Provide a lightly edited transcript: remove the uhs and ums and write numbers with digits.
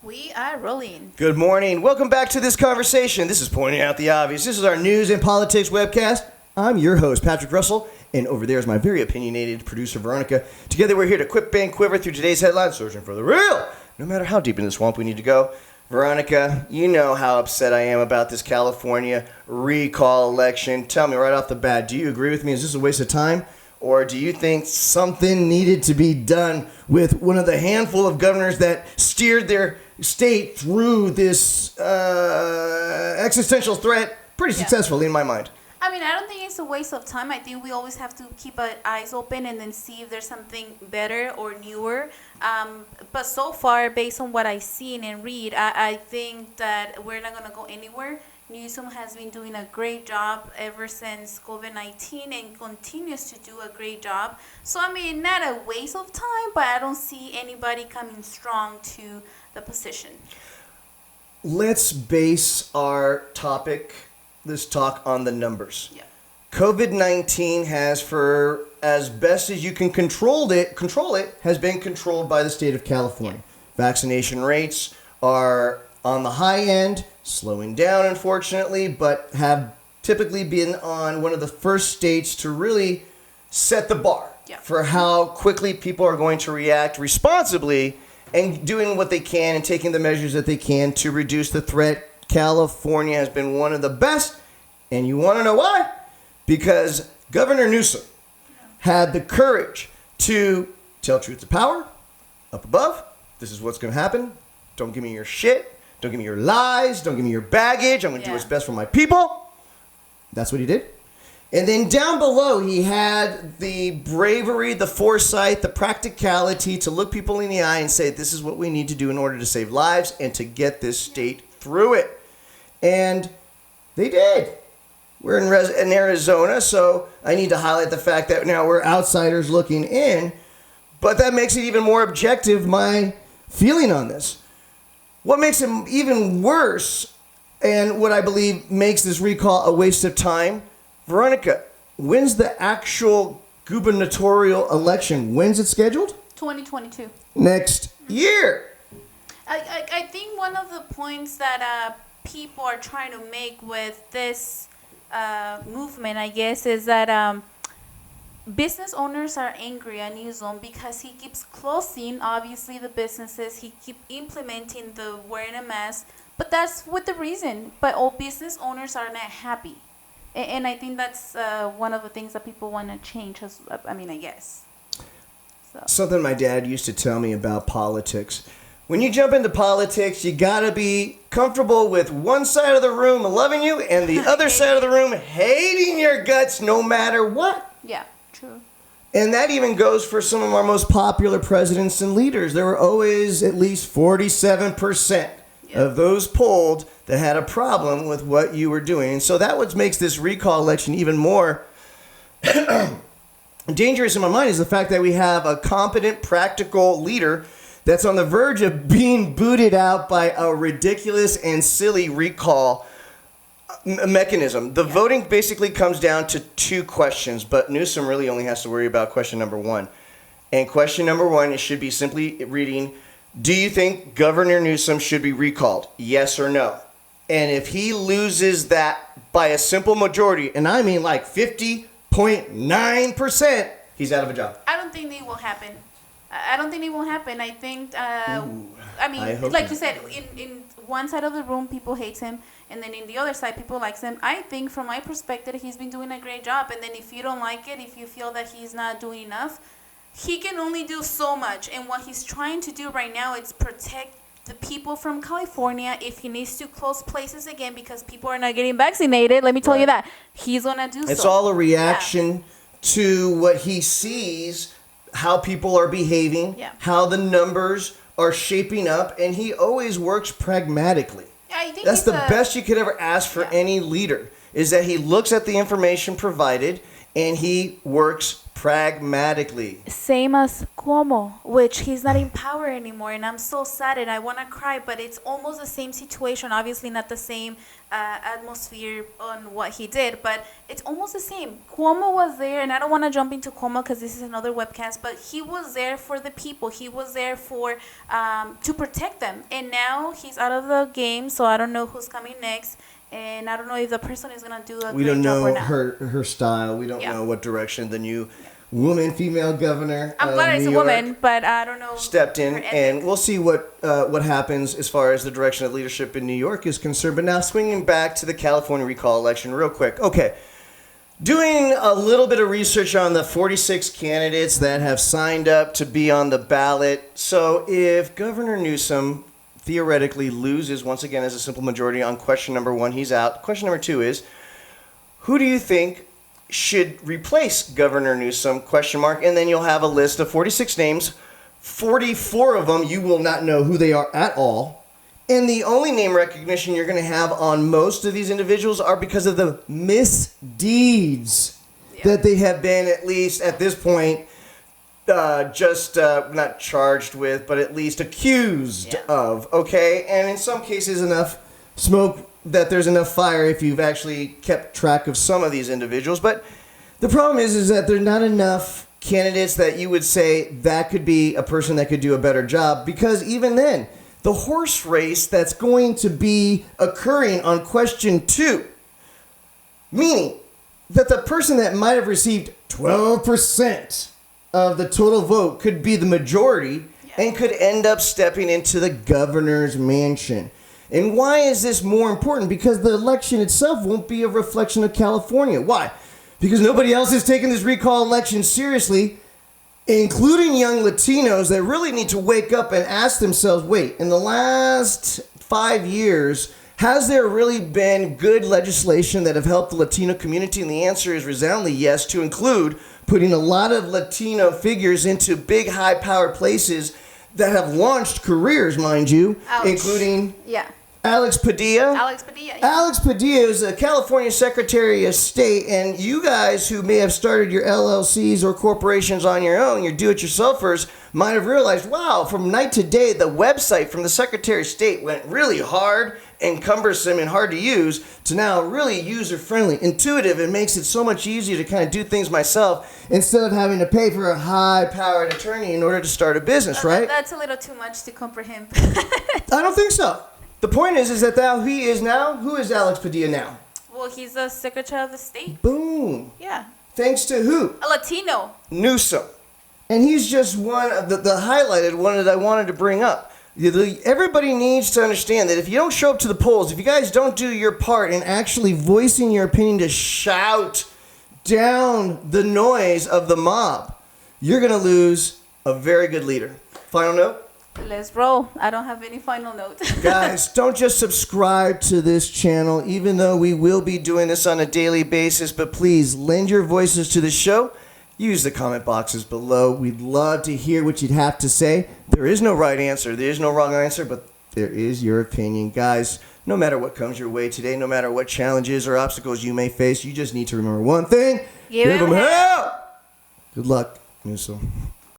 We are rolling. Good morning. Welcome back to this conversation. This is Pointing Out the Obvious. This is our news and politics webcast. I'm your host, Patrick Russell, and over there is my very opinionated producer, Veronica. Together, we're here to quip, bang, quiver through today's headlines, searching for the real, no matter how deep in the swamp we need to go. Veronica, you know how upset I am about this California recall election. Tell me right off the bat, do you agree with me? Is this a waste of time? Or do you think something needed to be done with one of the handful of governors that steered their state through this existential threat pretty successfully in my mind? I mean, I don't think it's a waste of time. I think we always have to keep our eyes open and then see if there's something better or newer. But so far, based on what I've seen and read, I think that we're not going to go anywhere. Newsom has been doing a great job ever since COVID-19 and continues to do a great job. So, I mean, not a waste of time, but I don't see anybody coming strong to the position. Let's base our this talk on the numbers. Yeah. COVID-19 has, for as best as you can control it, has been controlled by the state of California. Yeah. Vaccination rates are on the high end, slowing down, unfortunately, but have typically been on one of the first states to really set the bar for how quickly people are going to react responsibly and doing what they can and taking the measures that they can to reduce the threat. California has been one of the best, and you want to know why? Because Governor Newsom had the courage to tell truth to power, up above. This is what's going to happen. Don't give me your shit. Don't give me your lies. Don't give me your baggage. I'm going to do what's best for my people. That's what he did. And then down below, he had the bravery, the foresight, the practicality to look people in the eye and say, this is what we need to do in order to save lives and to get this state through it. And they did. We're in Arizona, so I need to highlight the fact that now we're outsiders looking in. But that makes it even more objective, my feeling on this. What makes it even worse, and what I believe makes this recall a waste of time, Veronica, when's the actual gubernatorial election? When's it scheduled? 2022. Next year. I think one of the points that people are trying to make with this movement, I guess, is that business owners are angry at Newsom because he keeps closing, obviously, the businesses. He keeps implementing the wearing a mask, but that's with the reason. But all business owners are not happy. And I think that's one of the things that people want to change, I guess. So. Something my dad used to tell me about politics. When you jump into politics, you gotta be comfortable with one side of the room loving you and the other side of the room hating your guts no matter what. Yeah, true. And that even goes for some of our most popular presidents and leaders. There were always at least 47% of those polled that had a problem with what you were doing. And so that what makes this recall election even more dangerous in my mind is the fact that we have a competent, practical leader that's on the verge of being booted out by a ridiculous and silly recall mechanism. The voting basically comes down to two questions, but Newsom really only has to worry about question number one. And question number one, it should be simply reading, do you think Governor Newsom should be recalled? Yes or no? And if he loses that by a simple majority, and I mean like 50.9%, he's out of a job. I don't think it will happen. I think, you said, in one side of the room, people hate him, and then in the other side, people like him. I think, from my perspective, he's been doing a great job. And then if you don't like it, if you feel that he's not doing enough, he can only do so much. And what he's trying to do right now is protect the people from California. If he needs to close places again because people are not getting vaccinated, let me tell you that, he's going to do so. It's all a reaction to what he sees, how people are behaving, how the numbers are shaping up, and he always works pragmatically. I think that's the best you could ever ask for any leader, is that he looks at the information provided and he works pragmatically. Same as Cuomo, which he's not in power anymore, and I'm so sad and I want to cry, but it's almost the same situation. Obviously, not the same atmosphere on what he did, but it's almost the same. Cuomo was there, and I don't want to jump into Cuomo because this is another webcast, but he was there for the people. He was there for to protect them, and now he's out of the game, so I don't know who's coming next. And I don't know if the person is gonna do a We great don't job or know not. her style. We don't Yeah. know what direction the new female governor I'm of glad it's New a York woman, but I don't know. stepped in, her ethic. and we'll see what happens as far as the direction of leadership in New York is concerned. But now swinging back to the California recall election real quick. Okay. Doing a little bit of research on the 46 candidates that have signed up to be on the ballot. So if Governor Newsom theoretically loses once again as a simple majority on question number 1, he's out. Question number 2 is, who do you think should replace Governor Newsom? Question mark. And then you'll have a list of 46 names. 44 of them you will not know who they are at all. And the only name recognition you're going to have on most of these individuals are because of the misdeeds that they have been, at least at this point, not charged with, but at least accused of. Okay? And in some cases, enough smoke that there's enough fire if you've actually kept track of some of these individuals. But the problem is that there are not enough candidates that you would say that could be a person that could do a better job, because even then, the horse race that's going to be occurring on question 2, meaning that the person that might have received 12% of the total vote could be the majority and could end up stepping into the governor's mansion. And why is this more important? Because the election itself won't be a reflection of California. Why? Because nobody else is taking this recall election seriously, including young Latinos that really need to wake up and ask themselves, wait, in the last 5 years, has there really been good legislation that have helped the Latino community? And the answer is resoundingly yes, to include putting a lot of Latino figures into big, high-powered places that have launched careers, mind you, Ouch. including Yeah. Alex Padilla. Alex Padilla. Alex Padilla is a California Secretary of State, and you guys who may have started your LLCs or corporations on your own, your do-it-yourselfers, might have realized, wow, from night to day, the website from the Secretary of State went really hard and cumbersome and hard to use to now really user-friendly, intuitive, and makes it so much easier to kind of do things myself instead of having to pay for a high-powered attorney in order to start a business, right? That's a little too much to comprehend. I don't think so. The point is that now he is now, who is Alex Padilla now? Well, he's the Secretary of the State. Boom. Yeah. Thanks to who? A Latino. Newsom. And he's just one of the highlighted one that I wanted to bring up. Everybody needs to understand that if you don't show up to the polls, if you guys don't do your part in actually voicing your opinion to shout down the noise of the mob, you're going to lose a very good leader. Final note? Let's roll. I don't have any final note. Guys, don't just subscribe to this channel, even though we will be doing this on a daily basis, but please lend your voices to the show. Use the comment boxes below. We'd love to hear what you'd have to say. There is no right answer. There is no wrong answer, but there is your opinion. Guys, no matter what comes your way today, no matter what challenges or obstacles you may face, you just need to remember one thing. Give 'em them hell. hell. Good luck, Newsom.